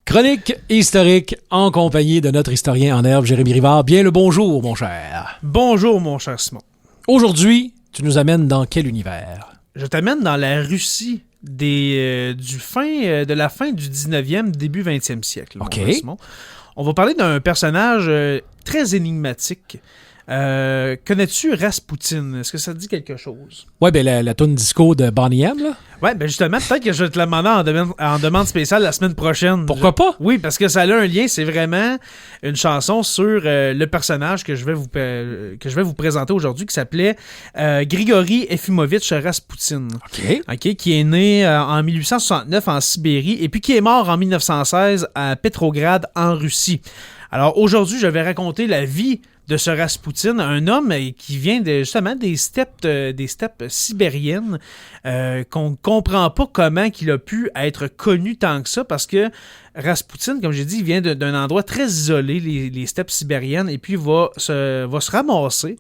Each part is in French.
Chronique historique en compagnie de notre historien en herbe, Jérémy Rivard. Bien le bonjour, mon cher. Bonjour, mon cher Simon. Aujourd'hui, tu nous amènes dans quel univers? Je t'amène dans la Russie de la fin du 19e, début 20e siècle. OK. Mon cher Simon. On va parler d'un personnage très énigmatique. Connais-tu Raspoutine? Est-ce que ça te dit quelque chose? Ouais, ben la toune disco de Bonnie M, là. Ouais, ben justement, peut-être que je vais te la demander en demande spéciale la semaine prochaine. Pourquoi pas? Oui, parce que ça a un lien. C'est vraiment une chanson sur le personnage que je vais vous présenter aujourd'hui, qui s'appelait Grigori Efimovitch Raspoutine. OK. Qui est né en 1869 en Sibérie et puis qui est mort en 1916 à Petrograd, en Russie. Alors aujourd'hui, je vais raconter la vie de ce Raspoutine, un homme qui vient justement des steppes sibériennes, qu'on ne comprend pas comment il a pu être connu tant que ça, parce que Raspoutine, comme j'ai dit, il vient d'un endroit très isolé, les steppes sibériennes, et puis va se ramasser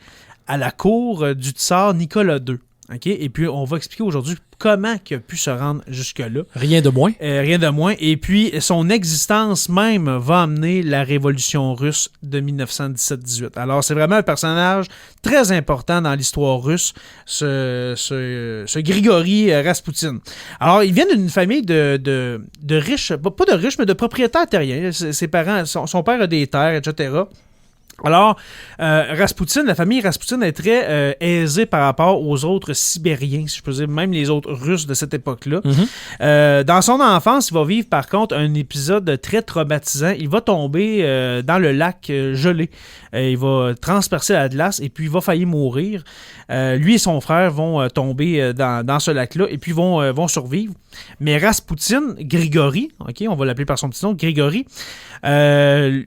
à la cour du tsar Nicolas II. Okay? Et puis, on va expliquer aujourd'hui comment il a pu se rendre jusque-là. Rien de moins. Rien de moins. Et puis, son existence même va amener la révolution russe de 1917-18. Alors, c'est vraiment un personnage très important dans l'histoire russe, ce Grigori Raspoutine. Alors, il vient d'une famille de riches, pas de riches, mais de propriétaires terriens. Ses parents, son père a des terres, etc. Alors, Raspoutine, la famille Raspoutine est très aisée par rapport aux autres Sibériens, si je peux dire, même les autres Russes de cette époque-là. Mm-hmm. Dans son enfance, il va vivre par contre un épisode très traumatisant. Il va tomber dans le lac gelé. Il va transpercer la glace et puis il va faillir mourir. Lui et son frère vont tomber dans ce lac-là et puis vont survivre. Mais Raspoutine, Grigori, ok, on va l'appeler par son petit nom, Grigori,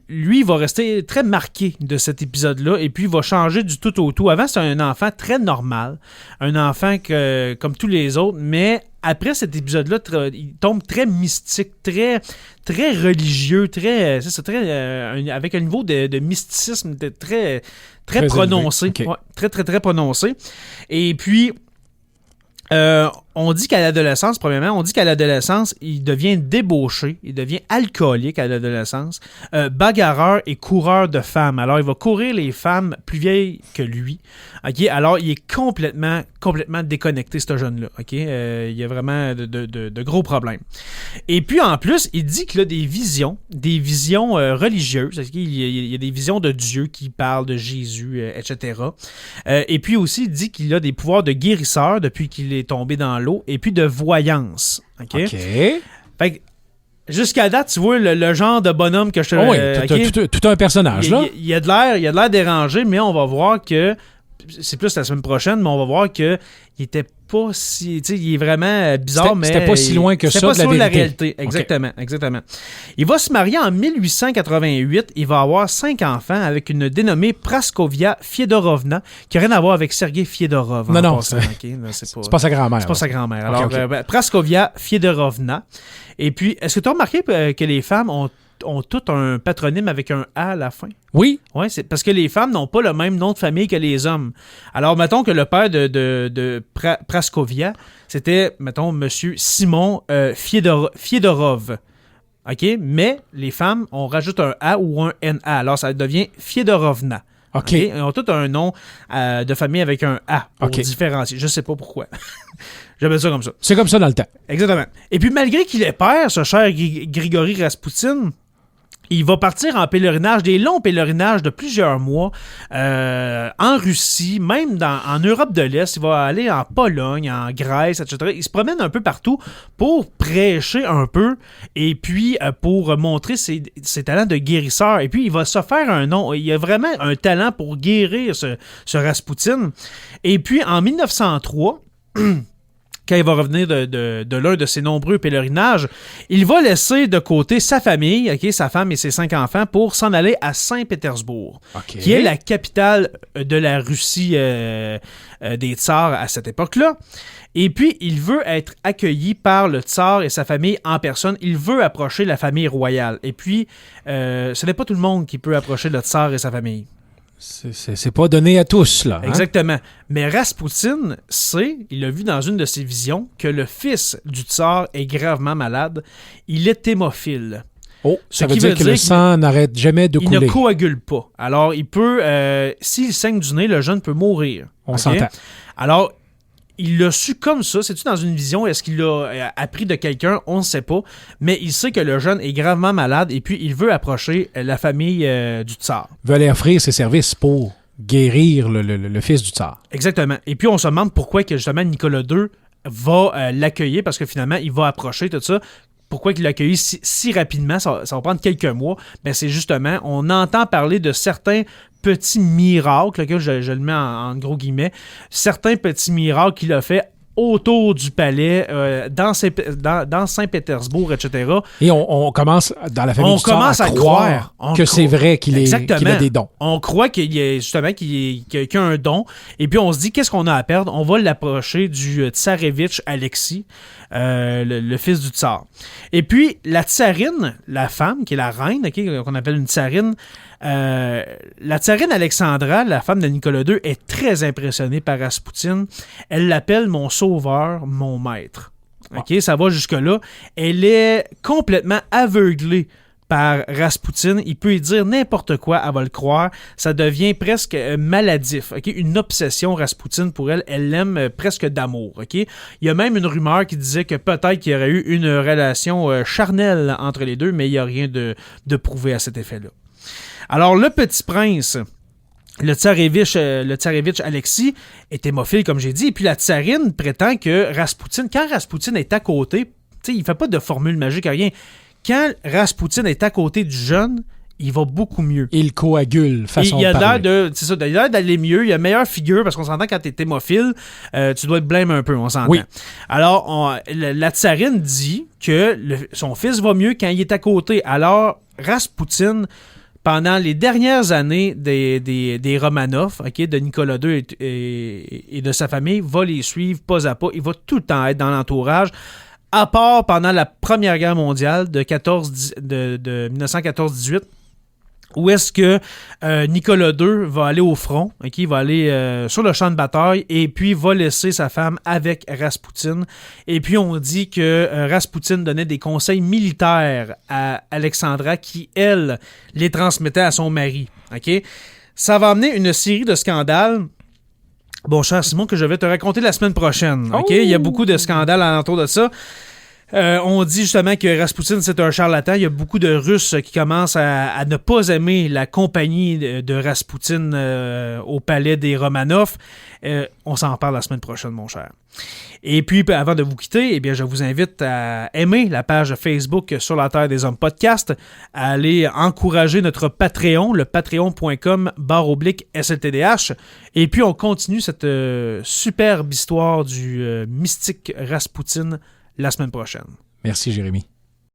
lui va rester très marqué de cet épisode-là et puis il va changer du tout au tout. Avant, c'était un enfant très normal, un enfant comme tous les autres, mais après cet épisode-là, il tombe très mystique, très, très religieux, avec un niveau de mysticisme très, très prononcé. Okay. Ouais, très, très, très prononcé. Et puis, on dit qu'à l'adolescence, premièrement, il devient débauché, il devient alcoolique à l'adolescence, bagarreur et coureur de femmes. Alors, il va courir les femmes plus vieilles que lui. Okay? Alors, il est complètement déconnecté, ce jeune-là. Okay? Il y a vraiment de gros problèmes. Et puis, en plus, il dit qu'il a des visions religieuses. Il y a des visions de Dieu qui parlent de Jésus, etc. Et puis aussi, il dit qu'il a des pouvoirs de guérisseur depuis qu'il est tombé dans l'eau, et puis de voyance. OK? Fait que, jusqu'à date, tu vois le genre de bonhomme que je te... Oh oui, tout un personnage, là. Il a de l'air dérangé, mais on va voir que... C'est plus la semaine prochaine, mais on va voir que il était pas si... Tu sais, il est vraiment bizarre, mais... C'était pas si loin que ça de la vérité. C'était pas si loin de la réalité. Exactement. Il va se marier en 1888. Il va avoir 5 enfants avec une dénommée Praskovia Fiedorovna, qui n'a rien à voir avec Sergei Fiedorov. Non, c'est pas sa grand-mère. C'est pas sa grand-mère. Alors, okay. Praskovia Fiedorovna. Et puis, est-ce que tu as remarqué que les femmes ont toutes un patronyme avec un A à la fin? Oui. Oui, c'est parce que les femmes n'ont pas le même nom de famille que les hommes. Alors, mettons que le père de Praskovia, c'était, mettons, monsieur Simon Fiedorov. OK? Mais les femmes, on rajoute un A ou un NA. Alors, ça devient Fiedorovna. OK. Okay? Ils ont tous un nom de famille avec un A pour différencier. Je sais pas pourquoi. J'appelle ça comme ça. C'est comme ça dans le temps. Exactement. Et puis, malgré qu'il est père, ce cher Grigori Raspoutine, il va partir en pèlerinage, des longs pèlerinages de plusieurs mois en Russie, même en Europe de l'Est. Il va aller en Pologne, en Grèce, etc. Il se promène un peu partout pour prêcher un peu et puis pour montrer ses talents de guérisseur. Et puis, il va se faire un nom. Il a vraiment un talent pour guérir ce Raspoutine. Et puis, en 1903... quand il va revenir de l'un de ses nombreux pèlerinages, il va laisser de côté sa famille, sa femme et ses 5 enfants, pour s'en aller à Saint-Pétersbourg, qui est la capitale de la Russie des tsars à cette époque-là. Et puis, il veut être accueilli par le tsar et sa famille en personne. Il veut approcher la famille royale. Et puis, ce n'est pas tout le monde qui peut approcher le tsar et sa famille. C'est pas donné à tous, là. Hein? Exactement. Mais Raspoutine il a vu dans une de ses visions que le fils du tsar est gravement malade. Il est hémophile. Oh, ça veut dire que le sang n'arrête jamais de couler. Il ne coagule pas. Alors, il peut, s'il saigne du nez, le jeune peut mourir. On s'entend. Alors, il l'a su comme ça. C'est-tu dans une vision? Est-ce qu'il l'a appris de quelqu'un? On ne sait pas. Mais il sait que le jeune est gravement malade et puis il veut approcher la famille du tsar. Il veut aller offrir ses services pour guérir le fils du tsar. Exactement. Et puis, on se demande pourquoi que justement Nicolas II va l'accueillir parce que finalement, il va approcher tout ça. Pourquoi il l'a accueilli si rapidement? Ça va prendre quelques mois. Ben, c'est justement, on entend parler de certains petits miracles, que je le mets en gros guillemets, certains petits miracles qu'il a fait autour du palais, dans Saint-Pétersbourg, etc. Et on commence, dans la famille du tsar, à croire que c'est vrai qu'il a des dons. On croit qu'il a un don, et puis on se dit, qu'est-ce qu'on a à perdre? On va l'approcher du tsarevitch Alexis, le fils du tsar. Et puis, la tsarine, la femme, qui est la reine, qu'on appelle une tsarine, la tsarine Alexandra, la femme de Nicolas II, est très impressionnée par Raspoutine. Elle l'appelle mon sauveur, mon maître. OK, ça va jusque-là. Elle est complètement aveuglée par Raspoutine. Il peut y dire n'importe quoi, elle va le croire. Ça devient presque maladif. Okay? Une obsession, Raspoutine, pour elle. Elle l'aime presque d'amour. Okay? Il y a même une rumeur qui disait que peut-être qu'il y aurait eu une relation charnelle entre les deux, mais il n'y a rien de prouvé à cet effet-là. Alors, le petit prince, le tsarevitch Alexis, est hémophile, comme j'ai dit, et puis la tsarine prétend que Raspoutine, quand Raspoutine est à côté, il ne fait pas de formule magique, rien. Quand Raspoutine est à côté du jeune, il va beaucoup mieux. Il coagule, façon de parler. Il a l'air d'aller mieux, il a une meilleure figure, parce qu'on s'entend quand t'es hémophile, tu dois te blâmer un peu, on s'entend. Oui. Alors, la tsarine dit que son fils va mieux quand il est à côté. Alors, Raspoutine, pendant les dernières années des Romanov, okay, de Nicolas II et de sa famille, va les suivre pas à pas. Il va tout le temps être dans l'entourage, à part pendant la Première Guerre mondiale de 1914-18, où est-ce que Nicolas II va aller au front, okay, il va aller sur le champ de bataille et puis va laisser sa femme avec Raspoutine. Et puis on dit que Raspoutine donnait des conseils militaires à Alexandra qui, elle, les transmettait à son mari. Okay? Ça va amener une série de scandales. Bon, cher Simon, que je vais te raconter la semaine prochaine. Okay? Oh! Il y a beaucoup de scandales alentour de ça. On dit justement que Raspoutine, c'est un charlatan. Il y a beaucoup de Russes qui commencent à ne pas aimer la compagnie de Raspoutine au palais des Romanov. On s'en reparle la semaine prochaine, mon cher. Et puis, avant de vous quitter, eh bien, je vous invite à aimer la page Facebook Sur la Terre des Hommes Podcast, à aller encourager notre Patreon, le patreon.com/SLTDH. Et puis, on continue cette superbe histoire du mystique Raspoutine la semaine prochaine. Merci, Jérémy.